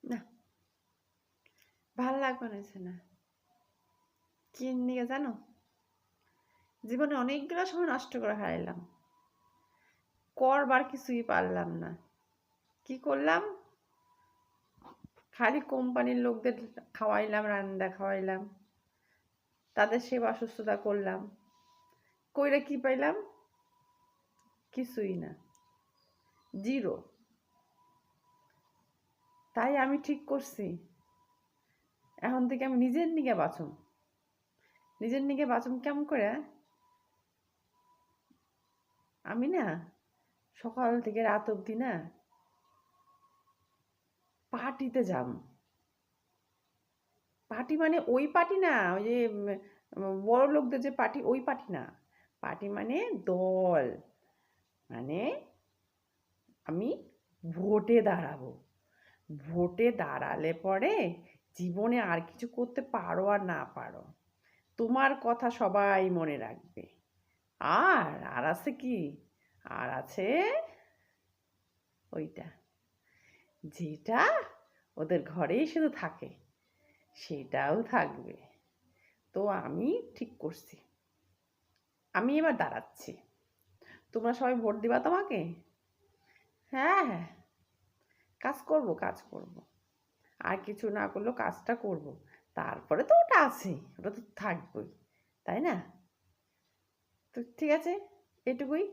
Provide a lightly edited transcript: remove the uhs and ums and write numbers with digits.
না, ভাল লাগছে না। কি নিয়ে জানো? জীবনে অনেকগুলো সময় নষ্ট করে হারাইলাম, করবার কিছুই পারলাম না। কি করলাম? খালি কোম্পানির লোকদের খাওয়াইলাম, রান্না খাওয়াইলাম, তাদের সেবা শুশ্রূষা করলাম, কইরা কি পাইলাম? কিছুই না, জিরো। তাই আমি ঠিক করছি, এখন থেকে আমি নিজের নিগে বাঁচুম। নিজের নিগে বাঁচুম কেমন করে? আমি না সকাল থেকে রাত অবধি না পার্টিতে যাম। পার্টি মানে ওই পার্টি না, ওই যে বড় লোকদের যে পার্টি, ওই পার্টি না। পার্টি মানে দল, মানে আমি ভোটে দাঁড়াবো। ভোটে দাঁড়ালে পরে জীবনে আর কিছু করতে পারো আর না পারো, তোমার কথা সবাই মনে রাখবে। আর আছে কি? আর আছে ওইটা, যেটা ওদের ঘরেই শুধু থাকে, সেটাও থাকবে। তো আমি ঠিক করছি, আমি এবার দাঁড়াচ্ছি। তোমরা সবাই ভোট দিবা তোমাকে? হ্যাঁ হ্যাঁ, কাজ করব, কাজ করব। আর কিছু না করলেও কাজটা করব। তারপরে তো ওটা আছেই, ওটা তো থাকবেই, তাই না? তো ঠিক আছে, এটুকুই।